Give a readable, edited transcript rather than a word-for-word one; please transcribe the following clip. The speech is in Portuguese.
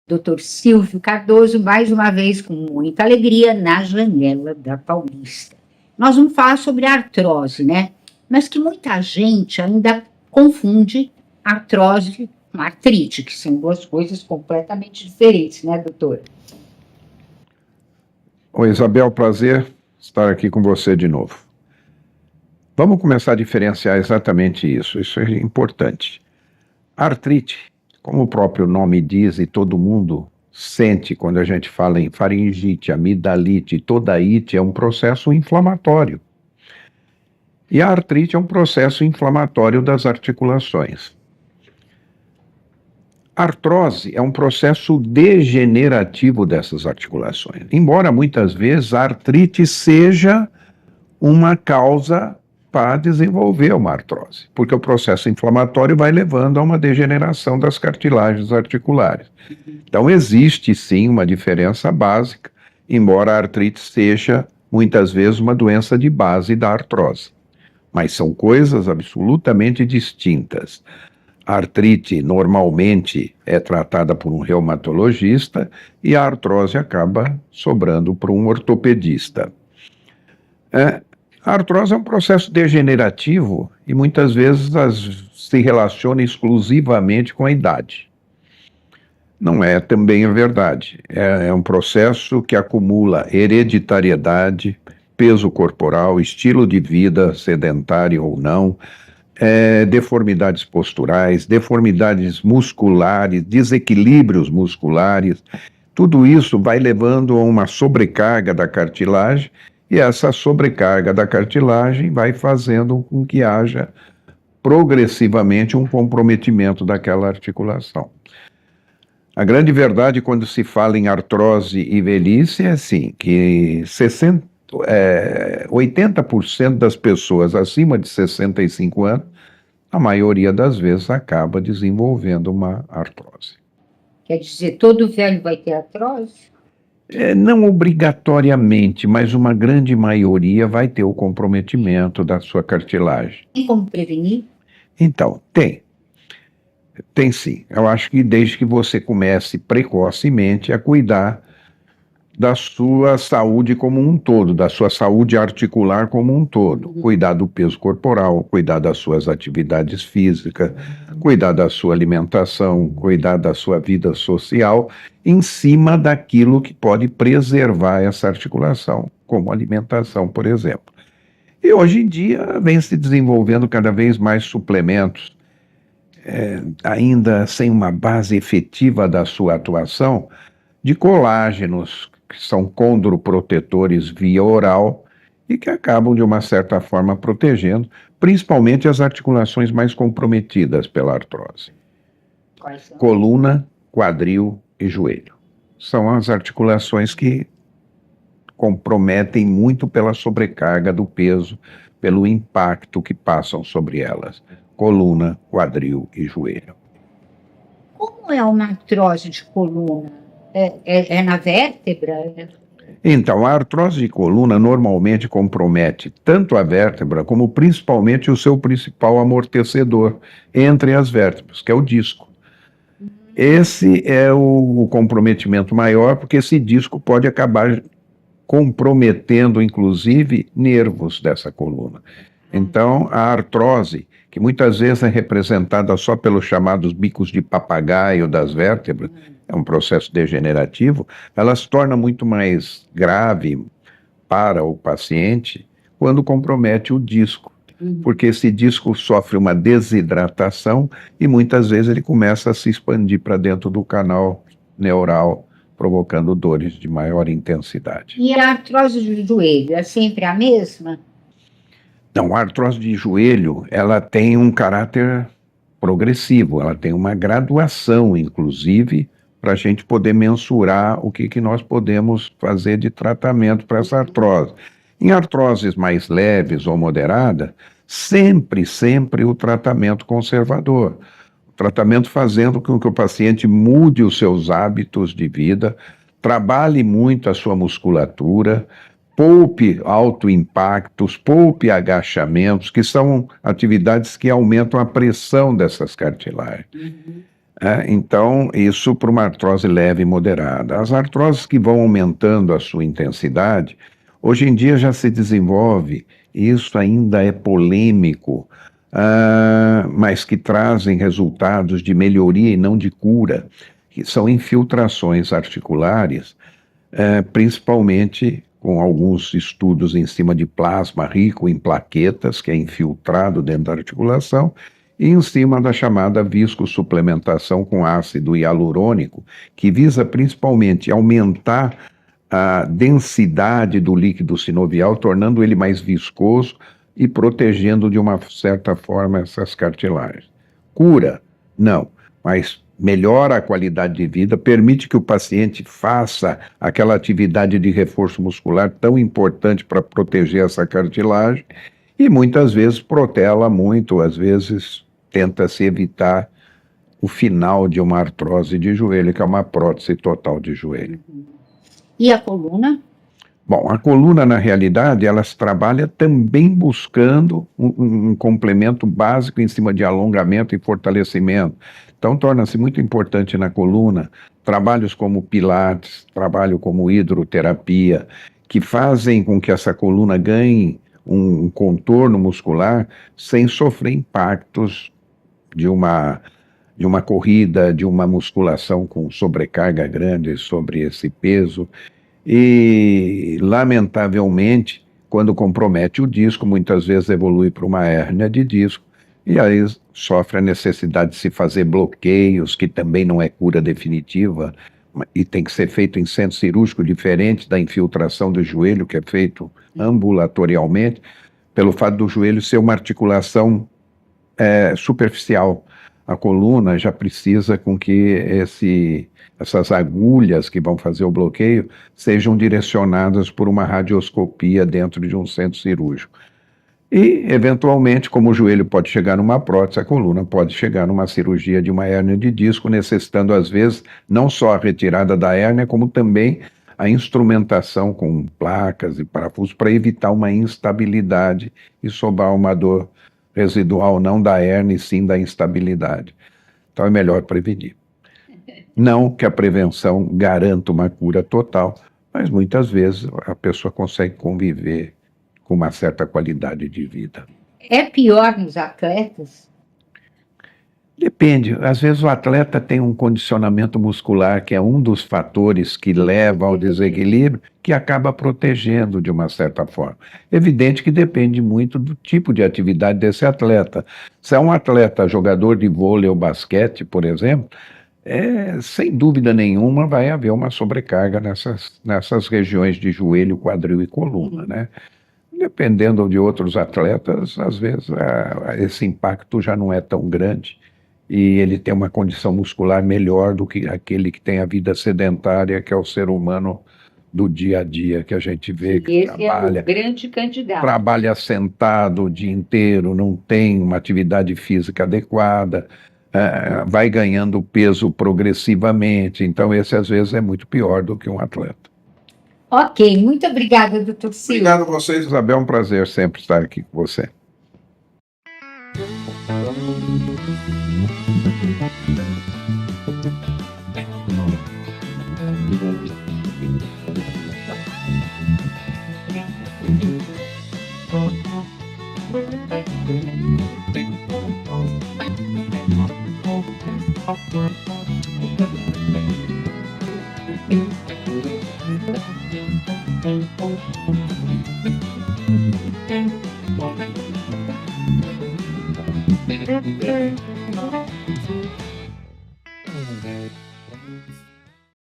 Dr. Silvio Cardoso, mais uma vez com muita alegria, na Janela da Paulista. Nós vamos falar sobre artrose, né? Mas que muita gente ainda confunde artrose com artrite, que são duas coisas completamente diferentes, né, doutor? Oi, Isabel, prazer estar aqui com você de novo. Vamos começar a diferenciar exatamente isso é importante. A artrite, como o próprio nome diz e todo mundo sente quando a gente fala em faringite, amidalite, toda ite é um processo inflamatório. E a artrite é um processo inflamatório das articulações. A artrose é um processo degenerativo dessas articulações, embora muitas vezes a artrite seja uma causa para desenvolver uma artrose, porque o processo inflamatório vai levando a uma degeneração das cartilagens articulares. Então existe sim uma diferença básica, embora a artrite seja muitas vezes uma doença de base da artrose. Mas são coisas absolutamente distintas. A artrite normalmente é tratada por um reumatologista e a artrose acaba sobrando para um ortopedista. A artrose é um processo degenerativo e muitas vezes se relaciona exclusivamente com a idade. Não é também a verdade. É um processo que acumula hereditariedade, peso corporal, estilo de vida, sedentário ou não, deformidades posturais, deformidades musculares, desequilíbrios musculares. Tudo isso vai levando a uma sobrecarga da cartilagem e essa sobrecarga da cartilagem vai fazendo com que haja progressivamente um comprometimento daquela articulação. A grande verdade quando se fala em artrose e velhice é assim, que 80% das pessoas acima de 65 anos, a maioria das vezes acaba desenvolvendo uma artrose. Quer dizer, todo velho vai ter artrose? Não obrigatoriamente, mas uma grande maioria vai ter o comprometimento da sua cartilagem. Tem como prevenir? Então, tem. Tem sim. Eu acho que desde que você comece precocemente a cuidar da sua saúde como um todo, da sua saúde articular como um todo. Cuidar do peso corporal, cuidar das suas atividades físicas, cuidar da sua alimentação, cuidar da sua vida social, em cima daquilo que pode preservar essa articulação, como alimentação, por exemplo. E hoje em dia vem se desenvolvendo cada vez mais suplementos, ainda sem uma base efetiva da sua atuação, de colágenos, que são condroprotetores via oral e que acabam, de uma certa forma, protegendo, principalmente as articulações mais comprometidas pela artrose. Quais são? Coluna, quadril e joelho. São as articulações que comprometem muito pela sobrecarga do peso, pelo impacto que passam sobre elas. Coluna, quadril e joelho. Como é uma artrose de coluna? É na vértebra? Então, a artrose de coluna normalmente compromete tanto a vértebra como principalmente o seu principal amortecedor entre as vértebras, que é o disco. Esse é o comprometimento maior, porque esse disco pode acabar comprometendo, inclusive, nervos dessa coluna. Então, a artrose, que muitas vezes é representada só pelos chamados bicos de papagaio das vértebras, é um processo degenerativo, ela se torna muito mais grave para o paciente quando compromete o disco, porque esse disco sofre uma desidratação e muitas vezes ele começa a se expandir para dentro do canal neural, provocando dores de maior intensidade. E a artrose do joelho é sempre a mesma? Não, a artrose de joelho, ela tem um caráter progressivo, ela tem uma graduação, inclusive, para a gente poder mensurar o que nós podemos fazer de tratamento para essa artrose. Em artroses mais leves ou moderadas, sempre o tratamento conservador. O tratamento fazendo com que o paciente mude os seus hábitos de vida, trabalhe muito a sua musculatura, poupe autoimpactos, poupe agachamentos, que são atividades que aumentam a pressão dessas cartilagens. Então, isso para uma artrose leve e moderada. As artroses que vão aumentando a sua intensidade, hoje em dia já se desenvolve, isso ainda é polêmico, mas que trazem resultados de melhoria e não de cura, que são infiltrações articulares, principalmente com alguns estudos em cima de plasma rico em plaquetas, que é infiltrado dentro da articulação, e em cima da chamada viscosuplementação com ácido hialurônico, que visa principalmente aumentar a densidade do líquido sinovial, tornando ele mais viscoso e protegendo de uma certa forma essas cartilagens. Cura? Não, mas melhora a qualidade de vida, permite que o paciente faça aquela atividade de reforço muscular tão importante para proteger essa cartilagem e muitas vezes protela muito, às vezes tenta-se evitar o final de uma artrose de joelho, que é uma prótese total de joelho. E a coluna? Bom, a coluna, na realidade, ela trabalha também buscando um complemento básico em cima de alongamento e fortalecimento. Então, torna-se muito importante na coluna trabalhos como pilates, trabalho como hidroterapia, que fazem com que essa coluna ganhe um contorno muscular sem sofrer impactos de uma corrida, de uma musculação com sobrecarga grande sobre esse peso. E, lamentavelmente, quando compromete o disco, muitas vezes evolui para uma hérnia de disco, e aí sofre a necessidade de se fazer bloqueios, que também não é cura definitiva, e tem que ser feito em centro cirúrgico, diferente da infiltração do joelho, que é feito ambulatorialmente, pelo fato do joelho ser uma articulação superficial. A coluna já precisa com que essas agulhas que vão fazer o bloqueio sejam direcionadas por uma radioscopia dentro de um centro cirúrgico. E, eventualmente, como o joelho pode chegar numa prótese, a coluna pode chegar numa cirurgia de uma hérnia de disco, necessitando, às vezes, não só a retirada da hérnia, como também a instrumentação com placas e parafusos para evitar uma instabilidade e sobrar uma dor residual, não da hérnia, e sim da instabilidade. Então é melhor prevenir. Não que a prevenção garanta uma cura total, mas muitas vezes a pessoa consegue conviver com uma certa qualidade de vida. É pior nos atletas? Depende. Às vezes o atleta tem um condicionamento muscular, que é um dos fatores que leva ao desequilíbrio, que acaba protegendo de uma certa forma. Evidente que depende muito do tipo de atividade desse atleta. Se é um atleta jogador de vôlei ou basquete, por exemplo, sem dúvida nenhuma vai haver uma sobrecarga nessas regiões de joelho, quadril e coluna, né? Dependendo de outros atletas, às vezes esse impacto já não é tão grande e ele tem uma condição muscular melhor do que aquele que tem a vida sedentária, que é o ser humano do dia a dia, que a gente vê que Esse é o grande candidato. trabalha sentado o dia inteiro, não tem uma atividade física adequada, vai ganhando peso progressivamente, então esse às vezes é muito pior do que um atleta. Ok, muito obrigada, doutor Silvio. Obrigado a vocês, Isabel, é um prazer sempre estar aqui com você. Thank you.